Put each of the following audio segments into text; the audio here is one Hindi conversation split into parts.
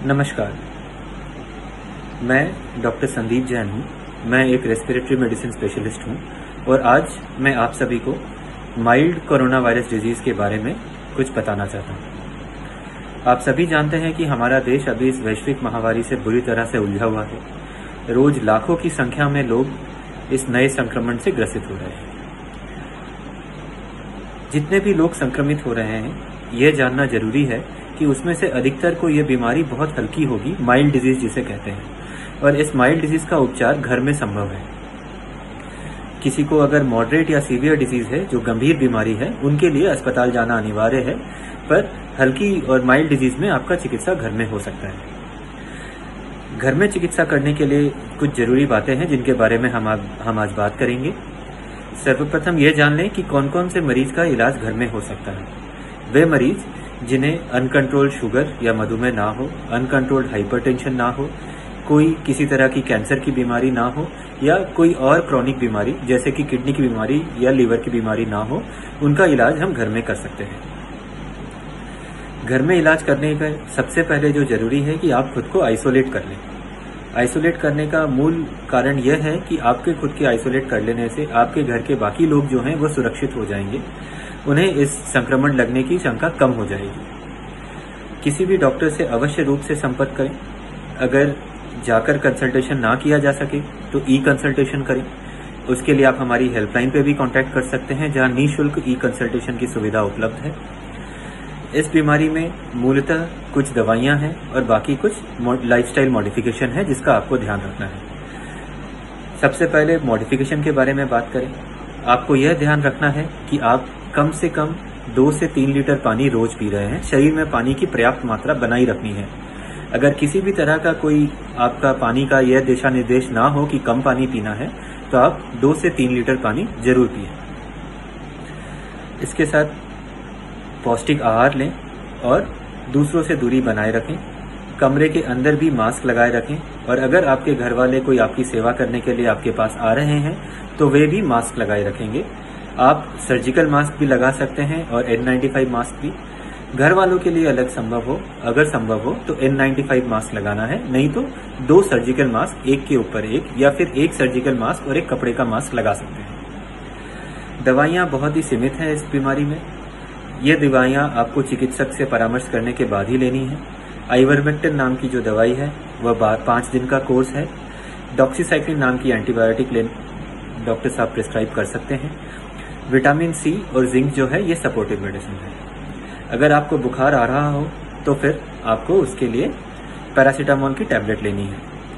नमस्कार, मैं डॉक्टर संदीप जैन हूँ। मैं एक रेस्पिरेटरी मेडिसिन स्पेशलिस्ट हूँ और आज मैं आप सभी को माइल्ड कोरोना वायरस डिजीज़ के बारे में कुछ बताना चाहता हूँ। आप सभी जानते हैं कि हमारा देश अभी इस वैश्विक महामारी से बुरी तरह से उलझा हुआ है। रोज लाखों की संख्या में लोग इस नए संक्रमण से ग्रसित हो रहे हैं। जितने भी लोग संक्रमित हो रहे हैं, ये जानना जरूरी है कि उसमें से अधिकतर को ये बीमारी बहुत हल्की होगी, माइल्ड डिजीज जिसे कहते हैं, और इस माइल्ड डिजीज का उपचार घर में संभव है। किसी को अगर मॉडरेट या सीवियर डिजीज है, जो गंभीर बीमारी है, उनके लिए अस्पताल जाना अनिवार्य है, पर हल्की और माइल्ड डिजीज में आपका चिकित्सा घर में हो सकता है। घर में चिकित्सा करने के लिए कुछ जरूरी बातें हैं जिनके बारे में हम आज बात करेंगे। सर्वप्रथम ये जान लें कि कौन कौन से मरीज का इलाज घर में हो सकता है। वे मरीज जिन्हें अनकंट्रोल्ड शुगर या मधुमेह ना हो, अनकंट्रोल्ड हाइपरटेंशन ना हो, कोई किसी तरह की कैंसर की बीमारी ना हो या कोई और क्रॉनिक बीमारी जैसे कि किडनी की बीमारी या लीवर की बीमारी ना हो, उनका इलाज हम घर में कर सकते हैं। घर में इलाज करने का सबसे पहले जो जरूरी है कि आप खुद को आइसोलेट कर लें। आइसोलेट करने का मूल कारण यह है कि आपके खुद के आइसोलेट कर लेने से आपके घर के बाकी लोग जो हैं वो सुरक्षित हो जाएंगे, उन्हें इस संक्रमण लगने की शंका कम हो जाएगी। किसी भी डॉक्टर से अवश्य रूप से संपर्क करें। अगर जाकर कंसल्टेशन ना किया जा सके तो ई कंसल्टेशन करें। उसके लिए आप हमारी हेल्पलाइन पे भी कांटेक्ट कर सकते हैं, जहां निःशुल्क ई कंसल्टेशन की सुविधा उपलब्ध है। इस बीमारी में मूलतः कुछ दवाइयां हैं और बाकी कुछ लाइफस्टाइल मॉडिफिकेशन है जिसका आपको ध्यान रखना है। सबसे पहले मॉडिफिकेशन के बारे में बात करें। आपको यह ध्यान रखना है कि आप कम से कम 2 से 3 लीटर पानी रोज पी रहे हैं। शरीर में पानी की पर्याप्त मात्रा बनाई रखनी है। अगर किसी भी तरह का कोई आपका पानी का यह दिशा निर्देश ना हो कि कम पानी पीना है, तो आप 2 से 3 लीटर पानी जरूर पिएं। इसके साथ पौष्टिक आहार लें और दूसरों से दूरी बनाए रखें। कमरे के अंदर भी मास्क लगाए रखें और अगर आपके घर वाले कोई आपकी सेवा करने के लिए आपके पास आ रहे हैं तो वे भी मास्क लगाए रखेंगे। आप सर्जिकल मास्क भी लगा सकते हैं और N95 मास्क भी। घर वालों के लिए अलग अगर संभव हो तो N95 मास्क लगाना है, नहीं तो 2 सर्जिकल मास्क एक के ऊपर एक या फिर एक सर्जिकल मास्क और एक कपड़े का मास्क लगा सकते हैं। दवाइयां बहुत ही सीमित हैं इस बीमारी में। ये दवाइयां आपको चिकित्सक से परामर्श करने के बाद ही लेनी है। आइवरमेक्टिन नाम की जो दवाई है वह 5 दिन का कोर्स है। डॉक्सीसाइक्लिन नाम की एंटीबायोटिक डॉक्टर साहब प्रिस्क्राइब कर सकते हैं। विटामिन सी और जिंक जो है ये सपोर्टिव मेडिसिन है। अगर आपको बुखार आ रहा हो तो फिर आपको उसके लिए पैरासीटामोल की टैबलेट लेनी है।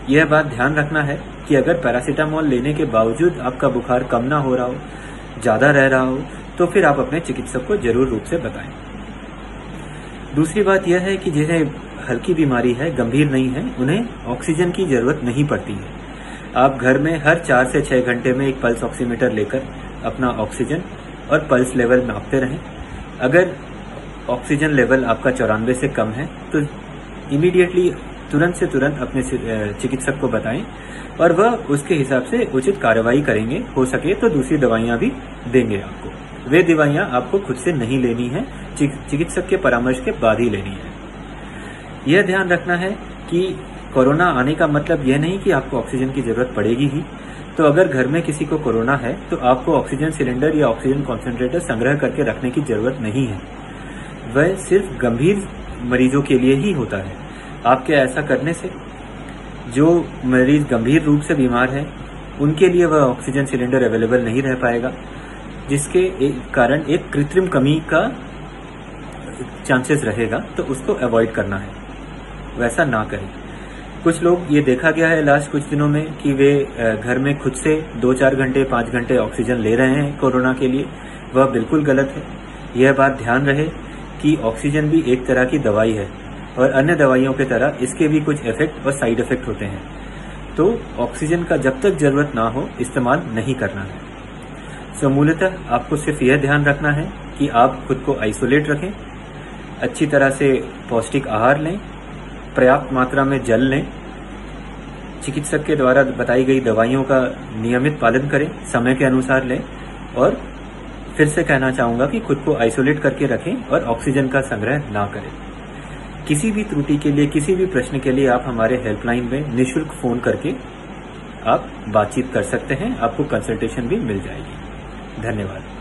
यह बात ध्यान रखना है कि अगर पैरासीटामोल लेने के बावजूद आपका बुखार कम ना हो रहा हो, ज्यादा रह रहा हो, तो फिर आप अपने चिकित्सक को जरूर रूप से बताएं। दूसरी बात यह है कि जिन्हें हल्की बीमारी है, गंभीर नहीं है, उन्हें ऑक्सीजन की जरूरत नहीं पड़ती है। आप घर में हर 4 से 6 घंटे में एक पल्स ऑक्सीमीटर लेकर अपना ऑक्सीजन और पल्स लेवल नापते रहें। अगर ऑक्सीजन लेवल आपका 94 से कम है तो इमीडिएटली तुरंत से तुरंत अपने चिकित्सक को बताएं और वह उसके हिसाब से उचित कार्रवाई करेंगे। हो सके तो दूसरी दवाइयां भी देंगे आपको। वे दवाइयां आपको खुद से नहीं लेनी है, चिकित्सक के परामर्श के बाद ही लेनी है। यह ध्यान रखना है कि कोरोना आने का मतलब यह नहीं कि आपको ऑक्सीजन की जरूरत पड़ेगी ही। तो अगर घर में किसी को कोरोना है तो आपको ऑक्सीजन सिलेंडर या ऑक्सीजन कॉन्सेंट्रेटर संग्रह करके रखने की जरूरत नहीं है। वह सिर्फ गंभीर मरीजों के लिए ही होता है। आपके ऐसा करने से जो मरीज गंभीर रूप से बीमार है उनके लिए वह ऑक्सीजन सिलेंडर अवेलेबल नहीं रह पाएगा, जिसके कारण एक कृत्रिम कमी का चांसेस रहेगा, तो उसको अवॉइड करना है। वैसा ना करें। कुछ लोग ये देखा गया है लास्ट कुछ दिनों में कि वे घर में खुद से 2-4 घंटे 5 घंटे ऑक्सीजन ले रहे हैं कोरोना के लिए। वह बिल्कुल गलत है। यह बात ध्यान रहे कि ऑक्सीजन भी एक तरह की दवाई है और अन्य दवाइयों की तरह इसके भी कुछ इफेक्ट और साइड इफेक्ट होते हैं। तो ऑक्सीजन का जब तक जरूरत ना हो इस्तेमाल नहीं करना है। मूलतः आपको सिर्फ यह ध्यान रखना है कि आप खुद को आइसोलेट रखें, अच्छी तरह से पौष्टिक आहार लें, पर्याप्त मात्रा में जल लें, चिकित्सक के द्वारा बताई गई दवाइयों का नियमित पालन करें, समय के अनुसार लें और फिर से कहना चाहूंगा कि खुद को आइसोलेट करके रखें और ऑक्सीजन का संग्रह ना करें। किसी भी त्रुटि के लिए, किसी भी प्रश्न के लिए आप हमारे हेल्पलाइन में निःशुल्क फोन करके आप बातचीत कर सकते हैं। आपको कंसल्टेशन भी मिल जाएगी। धन्यवाद।